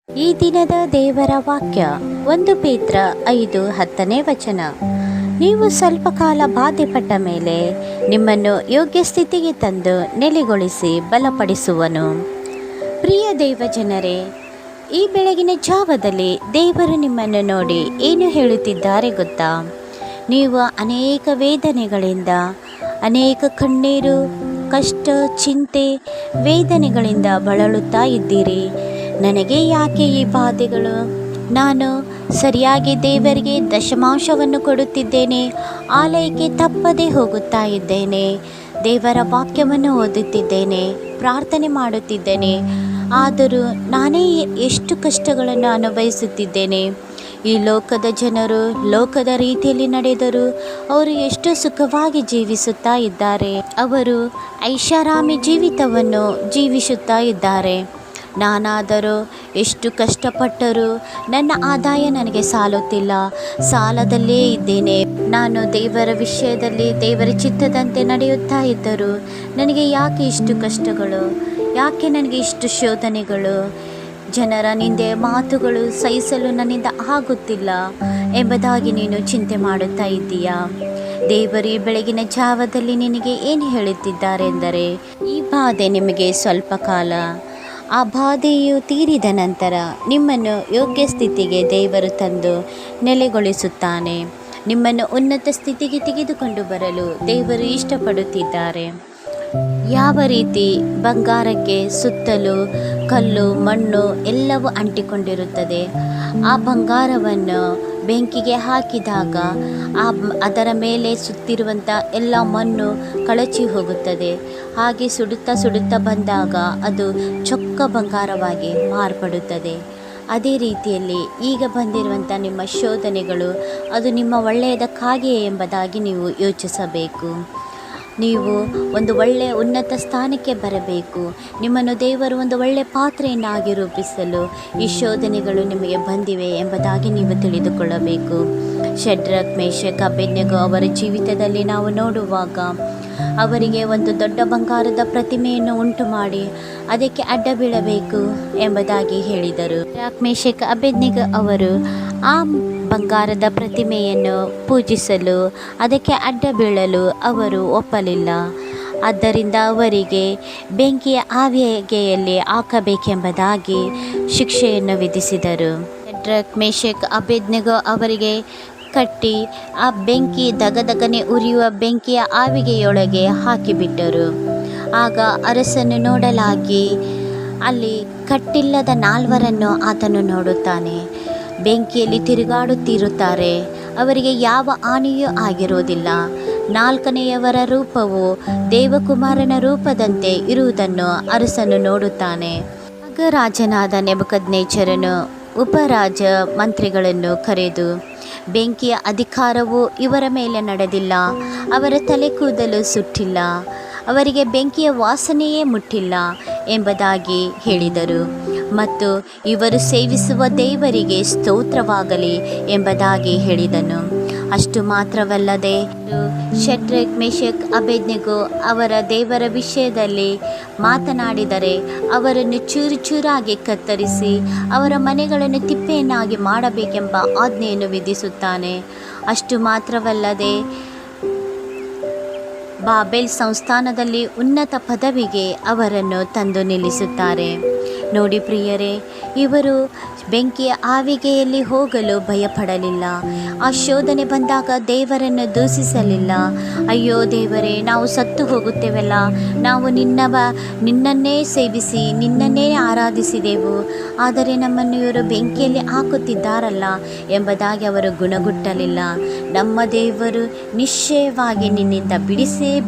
ಈ ದಿನದ ದೇವರ ವಾಕ್ಯ 1 ಪೇತ್ರ 5:10 ವಚನ. ನೀವು ಸ್ವಲ್ಪ ಕಾಲ ಬಾಧೆಪಟ್ಟ ಮೇಲೆ ನಿಮ್ಮನ್ನು ಯೋಗ್ಯ ಸ್ಥಿತಿಗೆ ತಂದು ನೆಲೆಗೊಳಿಸಿ ಬಲಪಡಿಸುವನು. ಪ್ರಿಯ ದೇವಜನರೇ, ಈ ಬೆಳಗಿನ ಜಾವದಲ್ಲಿ ದೇವರು ನಿಮ್ಮನ್ನು ನೋಡಿ ಏನು ಹೇಳುತ್ತಿದ್ದಾರೆ ಗೊತ್ತಾ? ನೀವು ಅನೇಕ ವೇದನೆಗಳಿಂದ, ಅನೇಕ ಕಣ್ಣೀರು, ಕಷ್ಟ, ಚಿಂತೆ, ವೇದನೆಗಳಿಂದ ಬಳಲುತ್ತಾ ಇದ್ದೀರಿ. ನನಗೆ ಯಾಕೆ ಈ ಬಾಧೆಗಳು? ನಾನು ಸರಿಯಾಗಿ ದೇವರಿಗೆ ದಶಮಾಂಶವನ್ನು ಕೊಡುತ್ತಿದ್ದೇನೆ, ಆಲಯಕ್ಕೆ ತಪ್ಪದೇ ಹೋಗುತ್ತಾ ಇದ್ದೇನೆ, ದೇವರ ವಾಕ್ಯವನ್ನು ಓದುತ್ತಿದ್ದೇನೆ, ಪ್ರಾರ್ಥನೆ ಮಾಡುತ್ತಿದ್ದೇನೆ. ಆದರೂ ನಾನೇ ಎಷ್ಟು ಕಷ್ಟಗಳನ್ನು ಅನುಭವಿಸುತ್ತಿದ್ದೇನೆ. ಈ ಲೋಕದ ಜನರು ಲೋಕದ ರೀತಿಯಲ್ಲಿ ನಡೆದರು ಅವರು ಎಷ್ಟು ಸುಖವಾಗಿ ಜೀವಿಸುತ್ತಾ ಇದ್ದಾರೆ. ಅವರು ಐಷಾರಾಮಿ ಜೀವಿತವನ್ನು ಜೀವಿಸುತ್ತಾ ಇದ್ದಾರೆ. ನಾನಾದರೂ ಎಷ್ಟು ಕಷ್ಟಪಟ್ಟರೂ ನನ್ನ ಆದಾಯ ನನಗೆ ಸಾಲುತ್ತಿಲ್ಲ, ಸಾಲದಲ್ಲೇ ಇದ್ದೇನೆ. ನಾನು ದೇವರ ವಿಷಯದಲ್ಲಿ ದೇವರ ಚಿತ್ತದಂತೆ ನಡೆಯುತ್ತಾ ಇದ್ದರೂ ನನಗೆ ಯಾಕೆ ಇಷ್ಟು ಕಷ್ಟಗಳು? ಯಾಕೆ ನನಗೆ ಇಷ್ಟು ಶೋಧನೆಗಳು? ಜನರ ನಿಂದೆ ಮಾತುಗಳು ಸಹಿಸಲು ನನ್ನಿಂದ ಆಗುತ್ತಿಲ್ಲ ಎಂಬುದಾಗಿ ನೀನು ಚಿಂತೆ ಮಾಡುತ್ತಾ ಇದ್ದೀಯಾ? ದೇವರು ಈ ಬೆಳಗಿನ ಜಾವದಲ್ಲಿ ನಿನಗೆ ಏನು ಹೇಳುತ್ತಿದ್ದಾರೆ ಎಂದರೆ, ಈ ಬಾಧೆ ನಿಮಗೆ ಸ್ವಲ್ಪ ಕಾಲ. ಆ ಬಾಧೆಯು ತೀರಿದ ನಂತರ ನಿಮ್ಮನ್ನು ಯೋಗ್ಯ ಸ್ಥಿತಿಗೆ ದೇವರು ತಂದು ನೆಲೆಗೊಳಿಸುತ್ತಾನೆ. ನಿಮ್ಮನ್ನು ಉನ್ನತ ಸ್ಥಿತಿಗೆ ತೆಗೆದುಕೊಂಡು ಬರಲು ದೇವರು ಇಷ್ಟಪಡುತ್ತಿದ್ದಾರೆ. ಯಾವ ರೀತಿ ಬಂಗಾರಕ್ಕೆ ಸುತ್ತಲೂ ಕಲ್ಲು, ಮಣ್ಣು ಎಲ್ಲವೂ ಅಂಟಿಕೊಂಡಿರುತ್ತದೆ. ಆ ಬಂಗಾರವನ್ನು ಬೆಂಕಿಗೆ ಹಾಕಿದಾಗ ಅದರ ಮೇಲೆ ಸುತ್ತಿರುವಂಥ ಎಲ್ಲ ಮಣ್ಣು ಕಳಚಿ ಹೋಗುತ್ತದೆ. ಹಾಗೆ ಸುಡುತ್ತಾ ಸುಡುತ್ತಾ ಬಂದಾಗ ಅದು ಚೊಕ್ಕ ಬಂಗಾರವಾಗಿ ಮಾರ್ಪಡುತ್ತದೆ. ಅದೇ ರೀತಿಯಲ್ಲಿ ಈಗ ಬಂದಿರುವಂಥ ನಿಮ್ಮ ಶೋಧನೆಗಳು ಅದು ನಿಮ್ಮ ಒಳ್ಳೆಯದಕ್ಕಾಗಿಯೇ ಎಂಬುದಾಗಿ ನೀವು ಯೋಚಿಸಬೇಕು. ನೀವು ಒಂದು ಒಳ್ಳೆಯ ಉನ್ನತ ಸ್ಥಾನಕ್ಕೆ ಬರಬೇಕು. ನಿಮ್ಮನ್ನು ದೇವರು ಒಂದು ಒಳ್ಳೆಯ ಪಾತ್ರೆಯನ್ನಾಗಿ ರೂಪಿಸಲು ಈ ಶೋಧನೆಗಳು ನಿಮಗೆ ಬಂದಿವೆ ಎಂಬುದಾಗಿ ನೀವು ತಿಳಿದುಕೊಳ್ಳಬೇಕು. ಶದ್ರಕ್, ಮೇಷಕ್, ಅಬೇದ್ನೆಗೋ ಅವರ ಜೀವಿತದಲ್ಲಿ ನಾವು ನೋಡುವಾಗ ಅವರಿಗೆ ಒಂದು ದೊಡ್ಡ ಬಂಗಾರದ ಪ್ರತಿಮೆಯನ್ನು ಉಂಟು ಮಾಡಿ ಅದಕ್ಕೆ ಅಡ್ಡ ಬೀಳಬೇಕು ಎಂಬುದಾಗಿ ಹೇಳಿದರು. ಶದ್ರಕ್, ಮೇಷಕ್, ಅಬೇದ್ನೆಗೋ ಅವರು ಆ ಬಂಗಾರದ ಪ್ರತಿಮೆಯನ್ನು ಪೂಜಿಸಲು, ಅದಕ್ಕೆ ಅಡ್ಡ ಬೀಳಲು ಅವರು ಒಪ್ಪಲಿಲ್ಲ. ಆದ್ದರಿಂದ ಅವರಿಗೆ ಬೆಂಕಿಯ ಆವಿಗೆಯಲ್ಲಿ ಹಾಕಬೇಕೆಂಬುದಾಗಿ ಶಿಕ್ಷೆಯನ್ನು ವಿಧಿಸಿದರು. ಶದ್ರಕ್, ಮೇಷಕ್, ಅಬೇದ್ನೆಗೋ ಅವರಿಗೆ ಕಟ್ಟಿ ಆ ಬೆಂಕಿ ದಗದಗನೆ ಉರಿಯುವ ಬೆಂಕಿಯ ಆವಿಗೆಯೊಳಗೆ ಹಾಕಿಬಿಟ್ಟರು. ಆಗ ಅರಸನು ನೋಡಲಾಗಿ ಅಲ್ಲಿ ಕಟ್ಟಿಲ್ಲದ 4 ಆತನು ನೋಡುತ್ತಾನೆ. ಬೆಂಕಿಯಲ್ಲಿ ತಿರುಗಾಡುತ್ತಿರುತ್ತಾರೆ. ಅವರಿಗೆ ಯಾವ ಹಾನಿಯೂ ಆಗಿರುವುದಿಲ್ಲ. 4ನೇಯವರ ರೂಪವು ದೇವಕುಮಾರನ ರೂಪದಂತೆ ಇರುವುದನ್ನು ಅರಸನು ನೋಡುತ್ತಾನೆ. ಆಗ ರಾಜನಾದ ನೆಬೂಕದ್ನೆಚ್ಚರನು ಉಪರಾಜ ಮಂತ್ರಿಗಳನ್ನು ಕರೆದು, ಬೆಂಕಿಯ ಅಧಿಕಾರವು ಇವರ ಮೇಲೆ ನಡೆದಿಲ್ಲ, ಅವರ ತಲೆ ಕೂದಲು ಸುಟ್ಟಿಲ್ಲ, ಅವರಿಗೆ ಬೆಂಕಿಯ ವಾಸನೆಯೇ ಮುಟ್ಟಿಲ್ಲ ಎಂಬುದಾಗಿ ಹೇಳಿದರು. ಮತ್ತು ಇವರು ಸೇವಿಸುವ ದೇವರಿಗೆ ಸ್ತೋತ್ರವಾಗಲಿ ಎಂಬುದಾಗಿ ಹೇಳಿದನು. ಅಷ್ಟು ಮಾತ್ರವಲ್ಲದೆ ಶದ್ರಕ್, ಮೇಷಕ್, ಅಬೇದ್ನೆಗೋ ಅವರ ದೇವರ ವಿಷಯದಲ್ಲಿ ಮಾತನಾಡಿದರೆ ಅವರನ್ನು ಚೂರು ಚೂರಾಗಿ ಕತ್ತರಿಸಿ ಅವರ ಮನೆಗಳನ್ನು ತಿಪ್ಪೆಯನ್ನಾಗಿ ಮಾಡಬೇಕೆಂಬ ಆಜ್ಞೆಯನ್ನು ವಿಧಿಸುತ್ತಾನೆ. ಅಷ್ಟು ಮಾತ್ರವಲ್ಲದೆ ಬಾಬೆಲ್ ಸಂಸ್ಥಾನದಲ್ಲಿ ಉನ್ನತ ಪದವಿಗೆ ಅವರನ್ನು ತಂದು ನಿಲ್ಲಿಸುತ್ತಾರೆ. ನೋಡಿ ಪ್ರಿಯರೇ, ಇವರು ಬೆಂಕಿಯ ಆವಿಗೆಯಲ್ಲಿ ಹೋಗಲು ಭಯಪಡಲಿಲ್ಲ. ಆ ಶೋಧನೆ ಬಂದಾಗ ದೇವರನ್ನು ದೂಷಿಸಲಿಲ್ಲ. ಅಯ್ಯೋ ದೇವರೇ, ನಾವು ಸತ್ತು ಹೋಗುತ್ತೇವಲ್ಲ, ನಾವು ನಿನ್ನನ್ನೇ ಸೇವಿಸಿ ನಿನ್ನನ್ನೇ ಆರಾಧಿಸಿದೆವು, ಆದರೆ ನಮ್ಮನ್ನು ಇವರು ಬೆಂಕಿಯಲ್ಲಿ ಹಾಕುತ್ತಿದ್ದಾರಲ್ಲ ಎಂಬುದಾಗಿ ಅವರು ಗುಣಗುಟ್ಟಲಿಲ್ಲ. ನಮ್ಮ ದೇವರು ನಿಶ್ಚಯವಾಗಿ ನಿನ್ನಿಂದ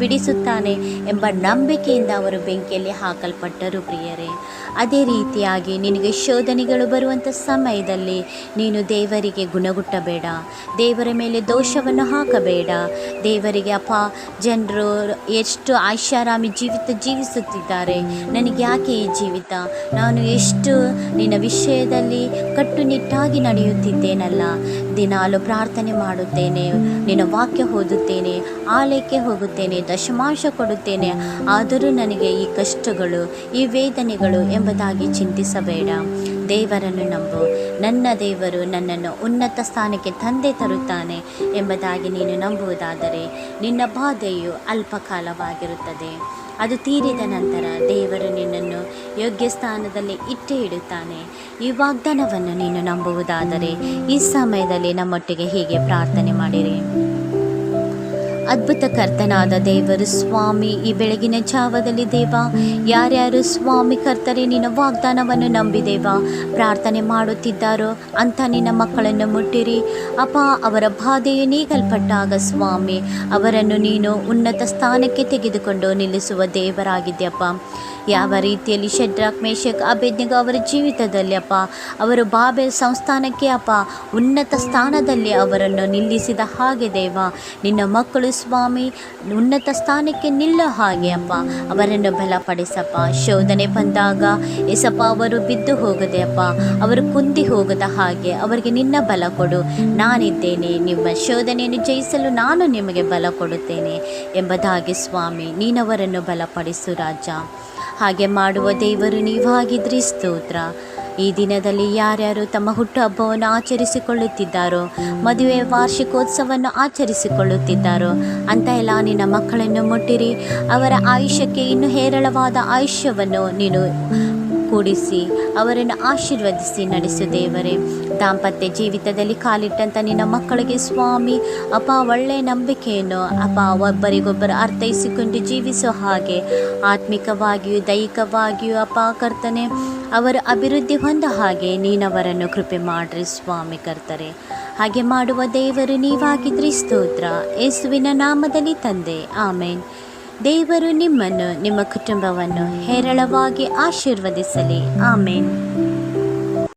ಬಿಡಿಸುತ್ತಾನೆ ಎಂಬ ನಂಬಿಕೆಯಿಂದ ಅವರು ಬೆಂಕಿಯಲ್ಲಿ ಹಾಕಲ್ಪಟ್ಟರು. ಪ್ರಿಯರೇ, ಅದೇ ರೀತಿಯಾಗಿ ನಿನಗೆ ಶೋಧನೆಗಳು ಬರುವಂಥ ಸಮಯದಲ್ಲಿ ನೀನು ದೇವರಿಗೆ ಗುಣಗುಟ್ಟಬೇಡ, ದೇವರ ಮೇಲೆ ದೋಷವನ್ನು ಹಾಕಬೇಡ. ದೇವರಿಗೆ ಜನರು ಎಷ್ಟು ಐಷಾರಾಮಿ ಜೀವಿತ ಜೀವಿಸುತ್ತಿದ್ದಾರೆ, ನನಗೆ ಯಾಕೆ ಈ ಜೀವಿತ? ನಾನು ಎಷ್ಟು ನಿನ್ನ ವಿಷಯದಲ್ಲಿ ಕಟ್ಟುನಿಟ್ಟಾಗಿ ನಡೆಯುತ್ತಿದ್ದೇನಲ್ಲ, ದಿನಾಲು ಪ್ರಾರ್ಥನೆ ಮಾಡುತ್ತೇನೆ, ನಿನ್ನ ವಾಕ್ಯ ಓದುತ್ತೇನೆ, ಆಲಯಕ್ಕೆ ಹೋಗುತ್ತೇನೆ, ದಶಮಾಂಶ ಕೊಡುತ್ತೇನೆ, ಆದರೂ ನನಗೆ ಈ ಕಷ್ಟಗಳು, ಈ ವೇದನೆಗಳು ಎಂಬುದಾಗಿ ಚಿಂತಿಸಬೇಡ. ದೇವರನ್ನು ನಂಬು. ನನ್ನ ದೇವರು ನನ್ನನ್ನು ಉನ್ನತ ಸ್ಥಾನಕ್ಕೆ ತಂದೆ ತರುತ್ತಾನೆ ಎಂಬುದಾಗಿ ನೀನು ನಂಬುವುದಾದರೆ ನಿನ್ನ ಬಾಧೆಯು ಅಲ್ಪಕಾಲವಾಗಿರುತ್ತದೆ. ಅದು ತೀರಿದ ನಂತರ ದೇವರು ನಿನ್ನನ್ನು ಯೋಗ್ಯ ಸ್ಥಾನದಲ್ಲಿ ಇಟ್ಟೇ ಇಡುತ್ತಾನೆ. ಈ ವಾಗ್ದಾನವನ್ನು ನೀನು ನಂಬುವುದಾದರೆ ಈ ಸಮಯದಲ್ಲಿ ನಮ್ಮೊಟ್ಟಿಗೆ ಹೀಗೆ ಪ್ರಾರ್ಥನೆ ಮಾಡಿರಿ. ಅದ್ಭುತ ಕರ್ತನಾದ ದೇವರು ಸ್ವಾಮಿ, ಈ ಬೆಳಗಿನ ಜಾವದಲ್ಲಿ ದೇವ, ಯಾರ್ಯಾರು ಸ್ವಾಮಿ ಕರ್ತರೆ ನಿನ್ನ ವಾಗ್ದಾನವನ್ನು ನಂಬಿದೇವ ಪ್ರಾರ್ಥನೆ ಮಾಡುತ್ತಿದ್ದಾರೋ ಅಂಥ ನಿನ್ನ ಮಕ್ಕಳನ್ನು ಮುಟ್ಟಿರಿ ಅಪ್ಪ. ಅವರ ಬಾಧೆಯು ನೀಗಲ್ಪಟ್ಟಾಗ ಸ್ವಾಮಿ ಅವರನ್ನು ನೀನು ಉನ್ನತ ಸ್ಥಾನಕ್ಕೆ ತೆಗೆದುಕೊಂಡು ನಿಲ್ಲಿಸುವ ದೇವರಾಗಿದ್ಯಪ್ಪ. ಯಾವ ರೀತಿಯಲ್ಲಿ ಶದ್ರಕ್, ಮೇಷಕ್, ಅಬೇದ್ನೆಗೋ ಅವರ ಜೀವಿತದಲ್ಲಿ ಅಪ್ಪ ಅವರು ಬಾಬೆಲ್ ಸಂಸ್ಥಾನಕ್ಕೆ ಅಪ್ಪ ಉನ್ನತ ಸ್ಥಾನದಲ್ಲಿ ಅವರನ್ನು ನಿಲ್ಲಿಸಿದ ಹಾಗೆ ದೇವ, ನಿನ್ನ ಮಕ್ಕಳು ಸ್ವಾಮಿ ಉನ್ನತ ಸ್ಥಾನಕ್ಕೆ ನಿಲ್ಲೋ ಹಾಗೆ ಅಪ್ಪ ಅವರನ್ನು ಬಲಪಡಿಸಪ್ಪ. ಶೋಧನೆ ಬಂದಾಗ ಎಸಪ್ಪ ಅವರು ಬಿದ್ದು ಹೋಗದೆ ಅಪ್ಪ, ಅವರು ಕುಂದಿ ಹೋಗದ ಹಾಗೆ ಅವರಿಗೆ ನಿನ್ನ ಬಲ ಕೊಡು. ನಾನಿದ್ದೇನೆ, ನಿಮ್ಮ ಶೋಧನೆಯನ್ನು ಜಯಿಸಲು ನಾನು ನಿಮಗೆ ಬಲ ಕೊಡುತ್ತೇನೆ ಎಂಬುದಾಗಿ ಸ್ವಾಮಿ ನೀನವರನ್ನು ಬಲಪಡಿಸು ರಾಜ. ಹಾಗೆ ಮಾಡುವ ದೇವರು ನೀವಾಗಿದ್ರಿ, ಸ್ತೋತ್ರ. ಈ ದಿನದಲ್ಲಿ ಯಾರ್ಯಾರು ತಮ್ಮ ಹುಟ್ಟುಹಬ್ಬವನ್ನು ಆಚರಿಸಿಕೊಳ್ಳುತ್ತಿದ್ದಾರೋ, ಮದುವೆ ವಾರ್ಷಿಕೋತ್ಸವವನ್ನು ಆಚರಿಸಿಕೊಳ್ಳುತ್ತಿದ್ದಾರೋ ಅಂಥ ಎಲ್ಲ ನಿನ್ನ ಮಕ್ಕಳನ್ನು ಮುಟ್ಟಿರಿ. ಅವರ ಆಯುಷ್ಯಕ್ಕೆ ಇನ್ನೂ ಹೇರಳವಾದ ಆಯುಷ್ಯವನ್ನು ನೀನು ಕೂಡಿಸಿ ಅವರನ್ನು ಆಶೀರ್ವದಿಸಿ ನಡೆಸು ದೇವರೇ. ದಾಂಪತ್ಯ ಜೀವಿತದಲ್ಲಿ ಕಾಲಿಟ್ಟಂಥ ನಿನ್ನ ಮಕ್ಕಳಿಗೆ ಸ್ವಾಮಿ ಅಪ್ಪ ಒಳ್ಳೆಯ ನಂಬಿಕೆಯನ್ನು ಅಪ್ಪ ಒಬ್ಬರಿಗೊಬ್ಬರು ಅರ್ಥೈಸಿಕೊಂಡು ಜೀವಿಸೋ ಹಾಗೆ ಆತ್ಮಿಕವಾಗಿಯೂ ದೈಹಿಕವಾಗಿಯೂ ಅಪ್ಪ ಕರ್ತನೆ ಅವರು ಅಭಿವೃದ್ಧಿ ಹೊಂದೋ ಹಾಗೆ ನೀನವರನ್ನು ಕೃಪೆ ಮಾಡಿರಿ ಸ್ವಾಮಿ ಕರ್ತರೆ. ಹಾಗೆ ಮಾಡುವ ದೇವರು ನೀವಾಗಿದ್ರಿ, ಸ್ತೋತ್ರ. ಯೇಸುವಿನ ನಾಮದಲ್ಲಿ ತಂದೆ, ಆಮೇನ್. ದೇವರು ನಿಮ್ಮನ್ನು ನಿಮ್ಮ ಕುಟುಂಬವನ್ನು ಹೇರಳವಾಗಿ ಆಶೀರ್ವದಿಸಲಿ, ಆಮೇನ್.